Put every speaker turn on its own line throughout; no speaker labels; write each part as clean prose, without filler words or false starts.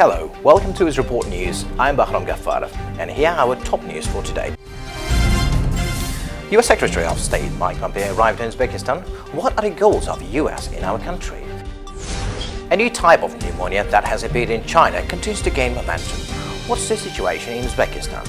Hello, welcome to UZREPORT.NEWS. I'm Bahram Gaffarov, and here are our top news for today. US Secretary of State Mike Pompeo arrived in Uzbekistan. What are the goals of the US in our country? A new type of pneumonia that has appeared in China continues to gain momentum. What's the situation in Uzbekistan?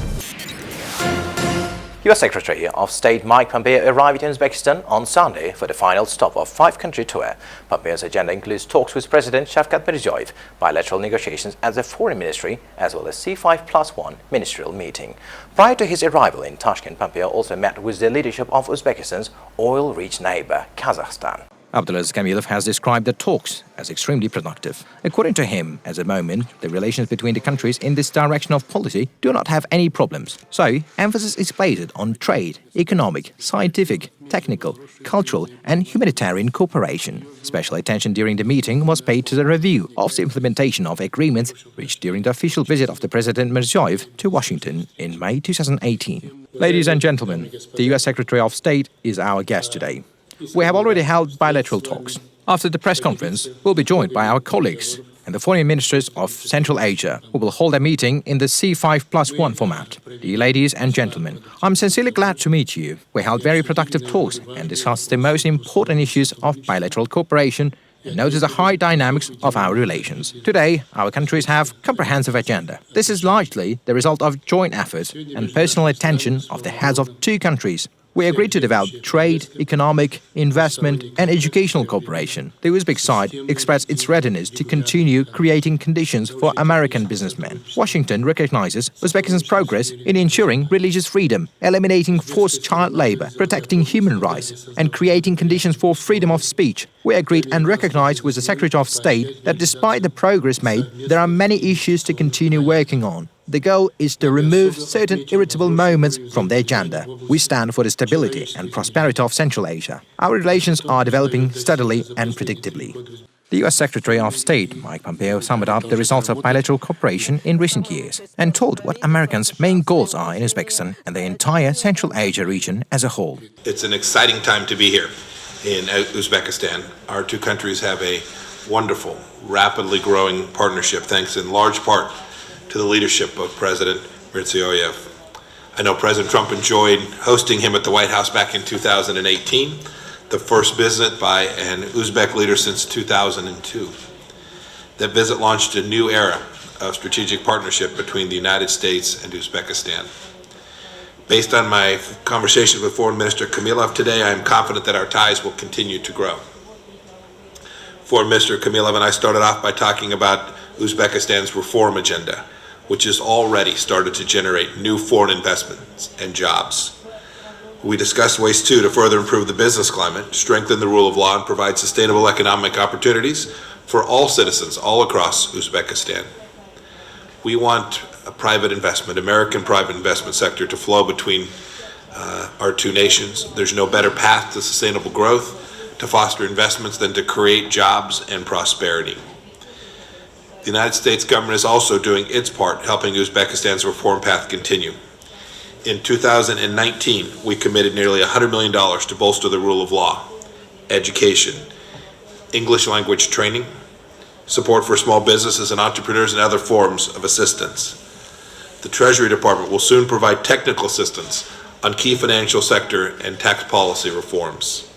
US Secretary of State Mike Pompeo arrived in Uzbekistan on Sunday for the final stop of five-country tour. Pompeo's agenda includes talks with President Shavkat Mirziyoyev, bilateral negotiations at the Foreign Ministry, as well as C5+1 ministerial meeting. Prior to his arrival in Tashkent, Pompeo also met with the leadership of Uzbekistan's oil-rich neighbor, Kazakhstan. Abdulaziz Kamilov has described the talks as extremely productive. According to him, at the moment, the relations between the countries in this direction of policy do not have any problems. So, emphasis is placed on trade, economic, scientific, technical, cultural and humanitarian cooperation. Special attention during the meeting was paid to the review of the implementation of agreements reached during the official visit of the President Mirziyoyev to Washington in May 2018. Ladies and gentlemen, the US Secretary of State is our guest today. We have already held bilateral talks. After the press conference, we'll be joined by our colleagues and the foreign ministers of Central Asia, who will hold a meeting in the C5+1 format. Dear ladies and gentlemen, I'm sincerely glad to meet you. We held very productive talks and discussed the most important issues of bilateral cooperation and notice the high dynamics of our relations. Today, our countries have comprehensive agenda. This is largely the result of joint efforts and personal attention of the heads of two countries. We agreed to develop trade, economic, investment and educational cooperation. The Uzbek side expressed its readiness to continue creating conditions for American businessmen. Washington recognizes Uzbekistan's progress in ensuring religious freedom, eliminating forced child labor, protecting human rights, and creating conditions for freedom of speech. We agreed and recognized with the Secretary of State that despite the progress made, there are many issues to continue working on. The goal is to remove certain irritable moments from the agenda. We stand for the stability and prosperity of Central Asia. Our relations are developing steadily and predictably. The US Secretary of State, Mike Pompeo, summed up the results of bilateral cooperation in recent years and told what Americans' main goals are in Uzbekistan and the entire Central Asia region as a whole.
It's an exciting time to be here in Uzbekistan. Our two countries have a wonderful, rapidly growing partnership, thanks in large part to the leadership of President Mirziyoyev. I know President Trump enjoyed hosting him at the White House back in 2018, the first visit by an Uzbek leader since 2002. That visit launched a new era of strategic partnership between the United States and Uzbekistan. Based on my conversation with Foreign Minister Kamilov today, I am confident that our ties will continue to grow. Foreign Minister Kamilov and I started off by talking about Uzbekistan's reform agenda, which has already started to generate new foreign investments and jobs. We discussed ways, too, to further improve the business climate, strengthen the rule of law, and provide sustainable economic opportunities for all citizens all across Uzbekistan. We want a private investment, American private investment sector to flow between our two nations. There's no better path to sustainable growth, to foster investments, than to create jobs and prosperity. The United States government is also doing its part, helping Uzbekistan's reform path continue. In 2019, we committed nearly $100 million to bolster the rule of law, education, English language training, support for small businesses and entrepreneurs, and other forms of assistance. The Treasury Department will soon provide technical assistance on key financial sector and tax policy reforms.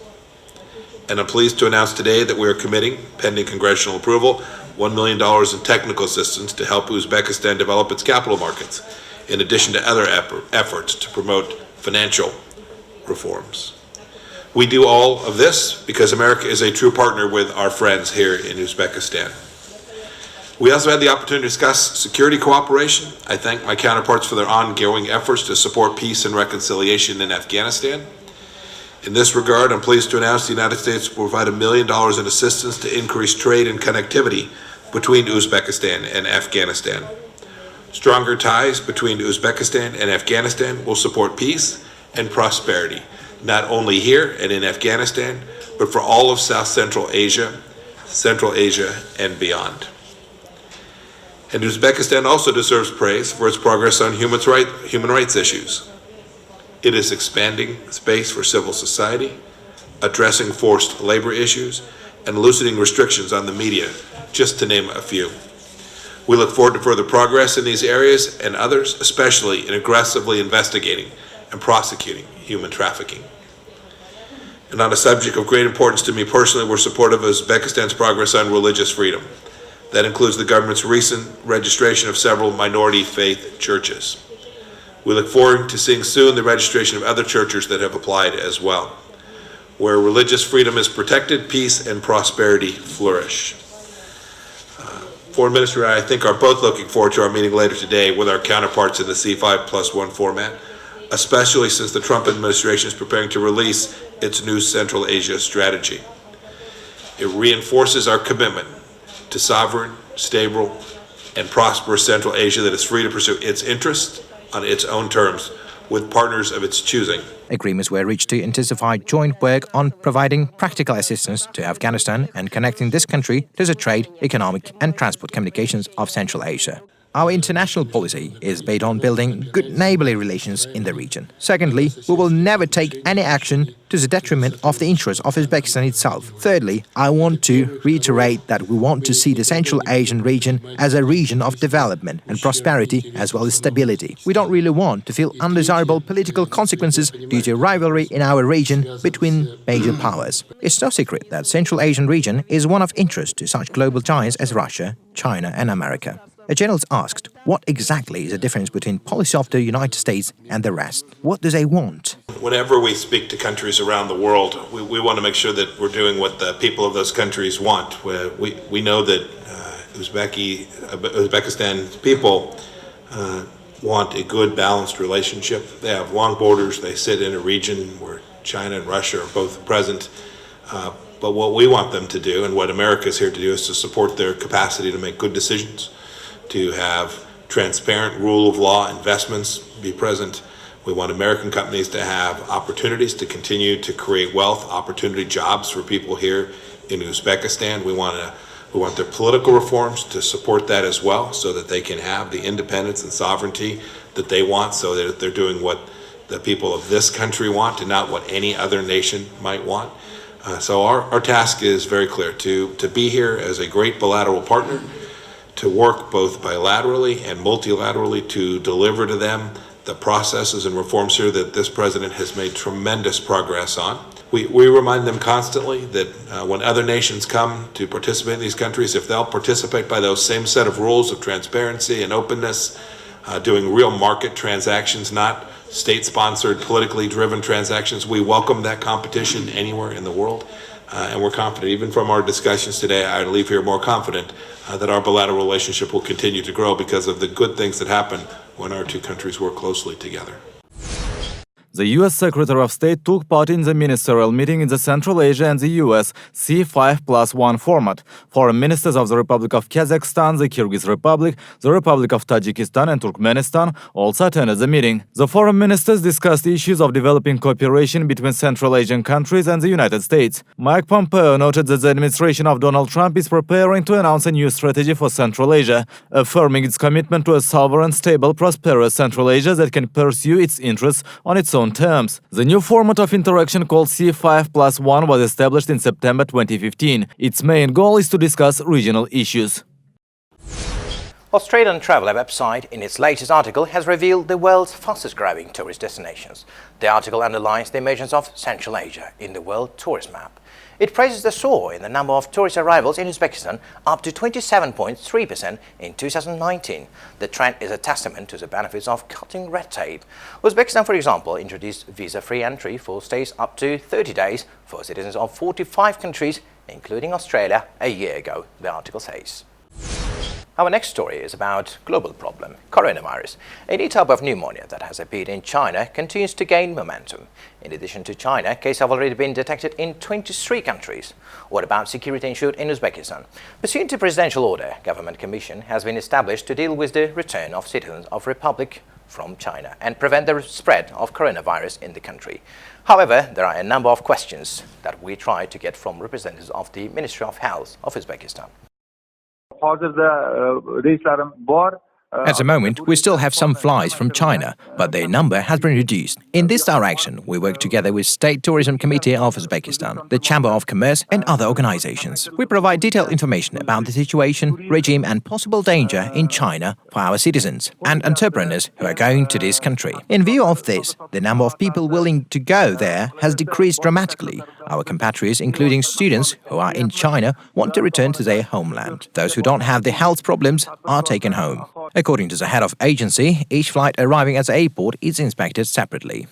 And I'm pleased to announce today that we are committing, pending congressional approval, $1 million in technical assistance to help Uzbekistan develop its capital markets, in addition to other efforts to promote financial reforms. We do all of this because America is a true partner with our friends here in Uzbekistan. We also had the opportunity to discuss security cooperation. I thank my counterparts for their ongoing efforts to support peace and reconciliation in Afghanistan. In this regard, I'm pleased to announce the United States will provide $1 million in assistance to increase trade and connectivity between Uzbekistan and Afghanistan. Stronger ties between Uzbekistan and Afghanistan will support peace and prosperity, not only here and in Afghanistan, but for all of South Central Asia and beyond. And Uzbekistan also deserves praise for its progress on human rights issues. It is expanding space for civil society, addressing forced labor issues, and loosening restrictions on the media, just to name a few. We look forward to further progress in these areas and others, especially in aggressively investigating and prosecuting human trafficking. And on a subject of great importance to me personally, we're supportive of Uzbekistan's progress on religious freedom. That includes the government's recent registration of several minority faith churches. We look forward to seeing soon the registration of other churches that have applied as well. Where religious freedom is protected, peace and prosperity flourish. Foreign Minister and I think are both looking forward to our meeting later today with our counterparts in the C5+1 format, especially since the Trump administration is preparing to release its new Central Asia strategy. It reinforces our commitment to sovereign, stable, and prosperous Central Asia that is free to pursue its interests on its own terms with partners of its choosing.
Agreements were reached to intensify joint work on providing practical assistance to Afghanistan and connecting this country to the trade, economic and transport communications of Central Asia. Our international policy is based on building good neighborly relations in the region. Secondly, we will never take any action to the detriment of the interests of Uzbekistan itself. Thirdly, I want to reiterate that we want to see the Central Asian region as a region of development and prosperity as well as stability. We don't really want to feel undesirable political consequences due to rivalry in our region between major powers. It's no secret that Central Asian region is one of interest to such global giants as Russia, China and America. A journalist asked, what exactly is the difference between policy of the United States and the rest? What do they want?
Whenever we speak to countries around the world, we want to make sure that we're doing what the people of those countries want. We know that Uzbekistan people want a good, balanced relationship. They have long borders. They sit in a region where China and Russia are both present. But what we want them to do, and what America is here to do, is to support their capacity to make good decisions, to have transparent rule of law investments be present. We want American companies to have opportunities to continue to create wealth, opportunity, jobs for people here in Uzbekistan. We want their political reforms to support that as well, so that they can have the independence and sovereignty that they want, so that they're doing what the people of this country want and not what any other nation might want. So our task is very clear, to be here as a great bilateral partner, to work both bilaterally and multilaterally to deliver to them the processes and reforms here that this president has made tremendous progress on. We remind them constantly that when other nations come to participate in these countries, if they'll participate by those same set of rules of transparency and openness, doing real market transactions, not state-sponsored, politically driven transactions, we welcome that competition anywhere in the world. And we're confident, even from our discussions today, I leave here more confident that our bilateral relationship will continue to grow because of the good things that happen when our two countries work closely together.
The U.S. Secretary of State took part in the ministerial meeting in the Central Asia and the U.S. C5+1 format. Foreign ministers of the Republic of Kazakhstan, the Kyrgyz Republic, the Republic of Tajikistan and Turkmenistan also attended the meeting. The foreign ministers discussed issues of developing cooperation between Central Asian countries and the United States. Mike Pompeo noted that the administration of Donald Trump is preparing to announce a new strategy for Central Asia, affirming its commitment to a sovereign, stable, prosperous Central Asia that can pursue its interests on its own terms. The new format of interaction called C5+1 was established in September 2015. Its main goal is to discuss regional issues.
Australian traveller website in its latest article has revealed the world's fastest growing tourist destinations. The article underlines the emergence of Central Asia in the world tourist map. It praises the soar in the number of tourist arrivals in Uzbekistan up to 27.3% in 2019. The trend is a testament to the benefits of cutting red tape. Uzbekistan, for example, introduced visa-free entry for stays up to 30 days for citizens of 45 countries, including Australia, a year ago, the article says. Our next story is about global problem, coronavirus. A new type of pneumonia that has appeared in China continues to gain momentum. In addition to China, cases have already been detected in 23 countries. What about security ensured in Uzbekistan? Pursuant to presidential order, government commission has been established to deal with the return of citizens of Republic from China and prevent the spread of coronavirus in the country. However, there are a number of questions that we try to get from representatives of the Ministry of Health of Uzbekistan.
Hozirda reyslarım bor.
At the moment, we still have some flights from China, but their number has been reduced. In this direction, we work together with State Tourism Committee of Uzbekistan, the Chamber of Commerce and other organizations. We provide detailed information about the situation, regime and possible danger in China for our citizens and entrepreneurs who are going to this country. In view of this, the number of people willing to go there has decreased dramatically. Our compatriots, including students who are in China, want to return to their homeland. Those who don't have the health problems are taken home. According to the head of agency, each flight arriving at the airport is inspected separately.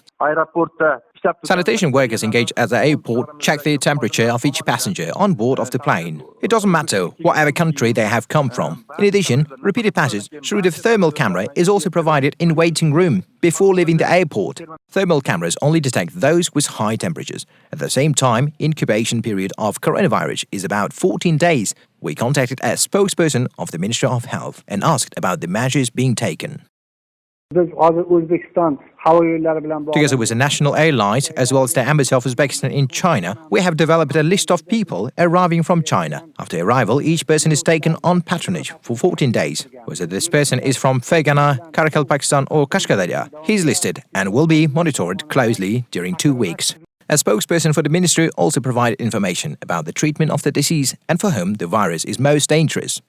Sanitation workers engaged at the airport check the temperature of each passenger on board of the plane. It doesn't matter whatever country they have come from. In addition, repeated passage through the thermal camera is also provided in waiting room before leaving the airport. Thermal cameras only detect those with high temperatures. At the same time, incubation period of coronavirus is about 14 days. We contacted a spokesperson of the Ministry of Health and asked about the measures being taken. Together with the national airlines as well as the Embassy of Uzbekistan in China, we have developed a list of people arriving from China. After arrival, each person is taken on patronage for 14 days. Whether this person is from Fergana, Karakkal, Pakistan or Kashkadarya, he is listed and will be monitored closely during 2 weeks. A spokesperson for the ministry also provided information about the treatment of the disease and for whom the virus is most dangerous.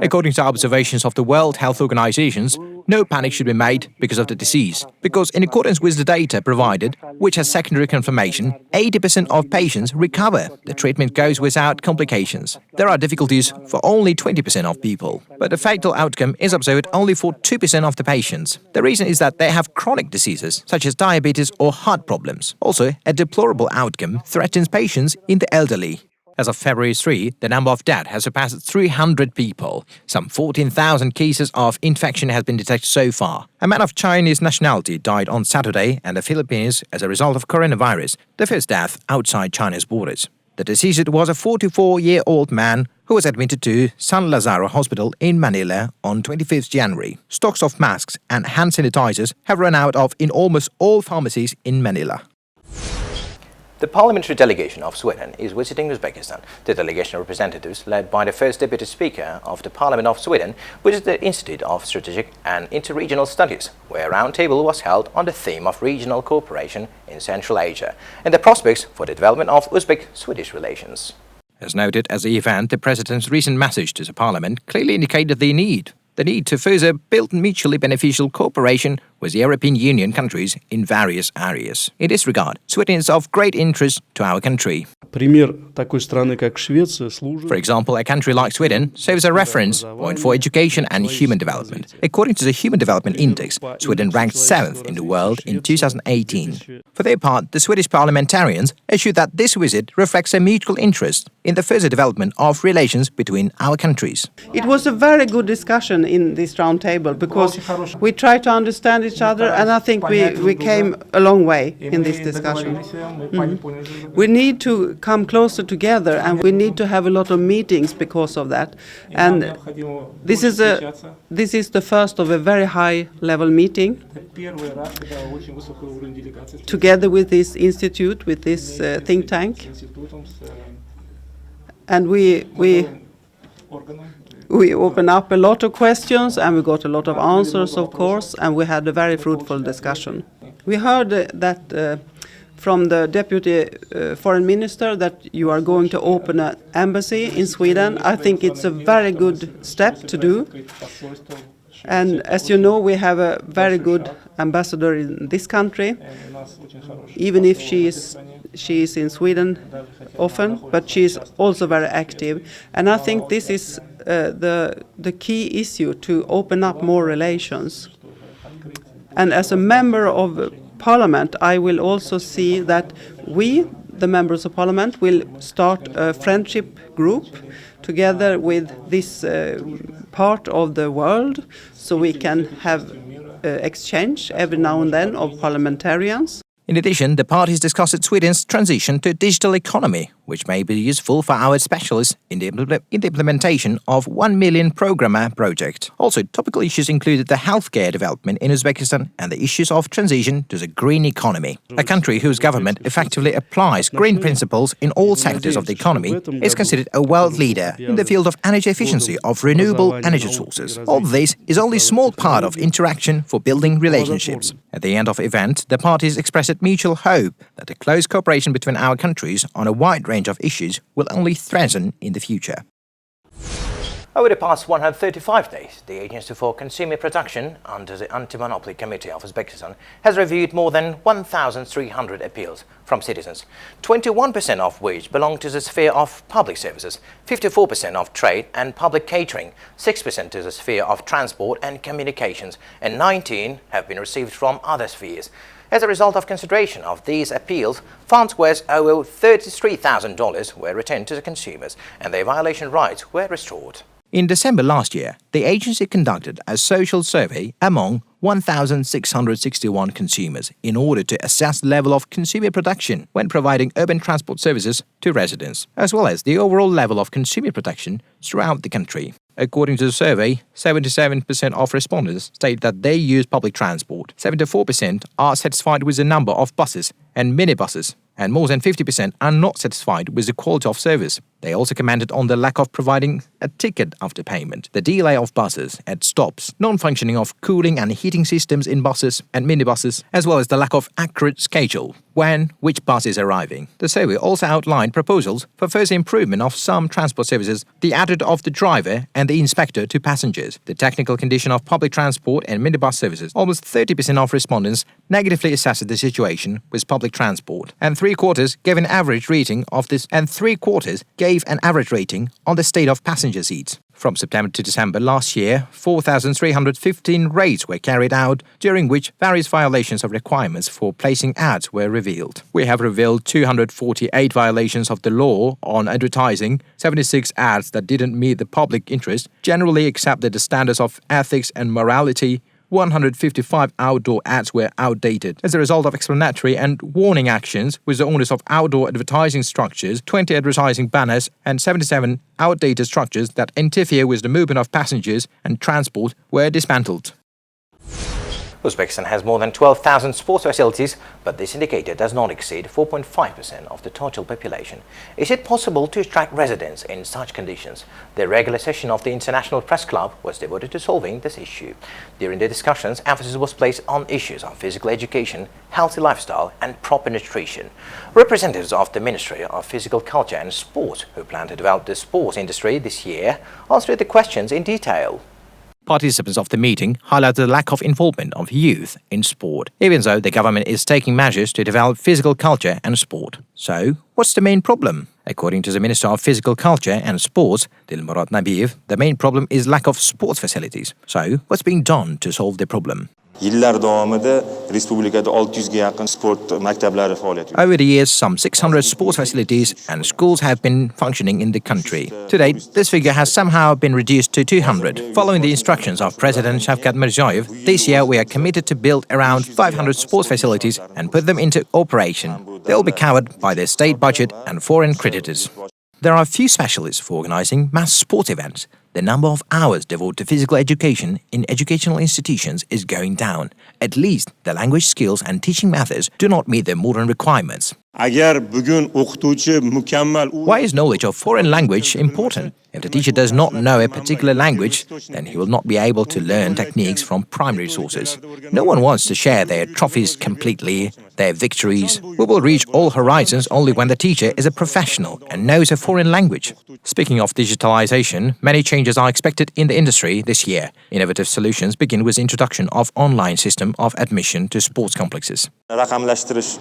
According to observations of the World Health Organizations, no panic should be made because of the disease, because in accordance with the data provided, which has secondary confirmation, 80% of patients recover. The treatment goes without complications. There are difficulties for only 20% of people, but the fatal outcome is observed only for 2% of the patients. The reason is that they have chronic diseases, such as diabetes or heart problems. Also, a deplorable outcome threatens patients in the elderly. As of February 3, the number of deaths has surpassed 300 people. Some 14,000 cases of infection has been detected so far. A man of Chinese nationality died on Saturday in the Philippines as a result of coronavirus, the first death outside China's borders. The deceased was a 44-year-old man who was admitted to San Lazaro Hospital in Manila on 25th January. Stocks of masks and hand sanitizers have run out in almost all pharmacies in Manila. The parliamentary delegation of Sweden is visiting Uzbekistan. The delegation representatives, led by the first Deputy Speaker of the Parliament of Sweden, visited the Institute of Strategic and Interregional Studies, where a roundtable was held on the theme of regional cooperation in Central Asia and the prospects for the development of Uzbek-Swedish relations. As noted at the event, the President's recent message to the Parliament clearly indicated the need to further build mutually beneficial cooperation with the European Union countries in various areas. In this regard, Sweden is of great interest to our country. For example, a country like Sweden serves a reference point for education and human development. According to the Human Development Index, Sweden ranked 7th in the world in 2018. For their part, the Swedish parliamentarians assured that this visit reflects a mutual interest in the further development of relations between our countries.
It was a very good discussion in this round table because we tried to understand each other, and I think we came a long way in this discussion. We need to come closer together, and we need to have a lot of meetings because of that. And this is the first of a very high level meeting together with this institute, with this think tank. And we opened up a lot of questions, and we got a lot of answers, of course, and we had a very fruitful discussion. We heard that from the Deputy Foreign Minister that you are going to open an embassy in Sweden. I think it's a very good step to do. And as you know, we have a very good ambassador in this country, even if she is in Sweden often, but she is also very active. And I think this is the key issue, to open up more relations. And as a member of Parliament, I will also see that we, the members of Parliament, will start a friendship group together with this part of the world, so we can have exchange every now and then of parliamentarians.
In addition, the parties discussed Sweden's transition to a digital economy, which may be useful for our specialists in the implementation of 1 million programmer project. Also, topical issues included the healthcare development in Uzbekistan and the issues of transition to the green economy. A country whose government effectively applies green principles in all sectors of the economy is considered a world leader in the field of energy efficiency of renewable energy sources. All this is only a small part of interaction for building relationships. At the end of the event, the parties expressed mutual hope that the close cooperation between our countries on a wide range of issues will only strengthen in the future. Over the past 135 days, the Agency for Consumer Protection, under the Anti-Monopoly Committee of Uzbekistan, has reviewed more than 1,300 appeals from citizens, 21% of which belong to the sphere of public services, 54% of trade and public catering, 6% to the sphere of transport and communications, and 19 have been received from other spheres. As a result of consideration of these appeals, funds worth over $33,000 were returned to the consumers and their violation rights were restored. In December last year, the agency conducted a social survey among 1,661 consumers in order to assess the level of consumer protection when providing urban transport services to residents, as well as the overall level of consumer protection throughout the country. According to the survey, 77% of respondents state that they use public transport, 74% are satisfied with the number of buses and minibuses, and more than 50% are not satisfied with the quality of service. They also commented on the lack of providing a ticket after payment, the delay of buses at stops, non-functioning of cooling and heating systems in buses and minibuses, as well as the lack of accurate schedule when which bus is arriving. The survey also outlined proposals for further improvement of some transport services, the attitude of the driver and the inspector to passengers, the technical condition of public transport and minibus services. Almost 30% of respondents negatively assessed the situation with public transport, and three-quarters gave an average rating of this, and three-quarters gave an average rating on the state of passenger seats. From September to December last year, 4,315 raids were carried out, during which various violations of requirements for placing ads were revealed. We have revealed 248 violations of the law on advertising, 76 ads that didn't meet the public interest, generally accepted the standards of ethics and morality. 155 outdoor ads were outdated. As a result of explanatory and warning actions with the owners of outdoor advertising structures, 20 advertising banners and 77 outdated structures that interfere with the movement of passengers and transport were dismantled. Uzbekistan has more than 12,000 sports facilities, but this indicator does not exceed 4.5% of the total population. Is it possible to attract residents in such conditions? The regular session of the International Press Club was devoted to solving this issue. During the discussions, emphasis was placed on issues of physical education, healthy lifestyle and proper nutrition. Representatives of the Ministry of Physical Culture and Sport, who plan to develop the sports industry this year, answered the questions in detail. Participants of the meeting highlighted the lack of involvement of youth in sport, even though the government is taking measures to develop physical culture and sport. So, what's the main problem? According to the Minister of Physical Culture and Sports, the main problem is lack of sports facilities. So, what's being done to solve the problem?
Yillar davomida respublikada 600 ga yaqin sport maktablari faoliyat yuritadi.
Over the years, some 600 sports facilities and schools have been functioning in the country. To date, this figure has somehow been reduced to 200. Following the instructions of President Shavkat Mirziyoyev, this year we are committed to build around 500 sports facilities and put them into operation. They will be covered by the state budget and foreign creditors. There are few specialists for organizing mass sports events. The number of hours devoted to physical education in educational institutions is going down. At least the language skills and teaching methods do not meet the modern requirements.
Agar bugun o'qituvchi mukammal
Why is knowledge of foreign language important? If the teacher does not know a particular language, then he will not be able to learn techniques from primary sources. No one wants to share their trophies completely, their victories. We will reach all horizons only when the teacher is a professional and knows a foreign language. Speaking of digitalization, many changes are expected in the industry this year. Innovative solutions begin with the introduction of online system of admission to sports complexes.
raqamlashtirish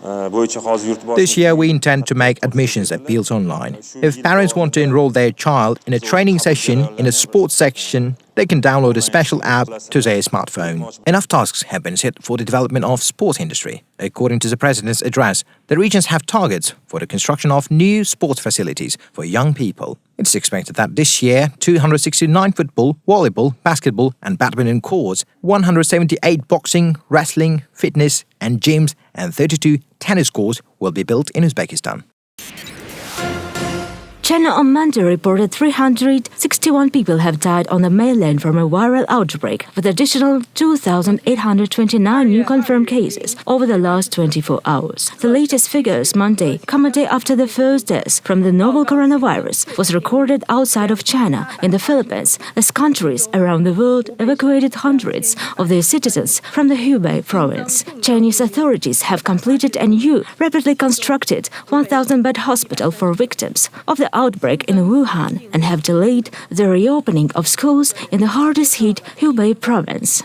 bo'yicha hozir yurtboshi
This year we intend to make admissions appeals online. If parents want to enroll their child in a training session in a sports section, they can download a special app to their smartphone. Enough tasks have been set for the development of sports industry. According to the President's address, the regions have targets for the construction of new sports facilities for young people. It's expected that this year, 269 football, volleyball, basketball and badminton courts, 178 boxing, wrestling, fitness and gyms and 32 tennis courts will be built in Uzbekistan.
China on Monday reported 361 people have died on the mainland from a viral outbreak, with additional 2,829 new confirmed cases over the last 24 hours. The latest figures Monday come a day after the first death from the novel coronavirus was recorded outside of China in the Philippines, as countries around the world evacuated hundreds of their citizens from the Hubei province. Chinese authorities have completed a new, rapidly constructed 1,000-bed hospital for victims of the outbreak in Wuhan and have delayed the reopening of schools in the hardest hit Hubei province.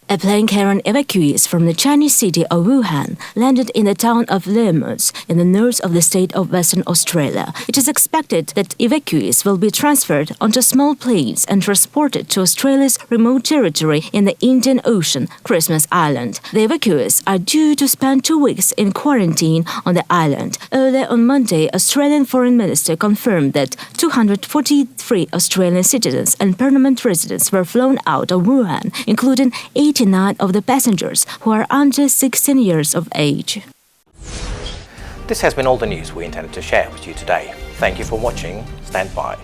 A plane carrying evacuees from the Chinese city of Wuhan landed in the town of Lemurs in the north of the state of Western Australia. It is expected that evacuees will be transferred onto small planes and transported to Australia's remote territory in the Indian Ocean, Christmas Island. The evacuees are due to spend 2 weeks in quarantine on the island. Earlier on Monday, Australian Foreign Minister confirmed that 243 Australian citizens and permanent residents were flown out of Wuhan, including 89 of the passengers who are under 16 years of age.
This has been all the news we intended to share with you today. Thank you for watching. Stand by.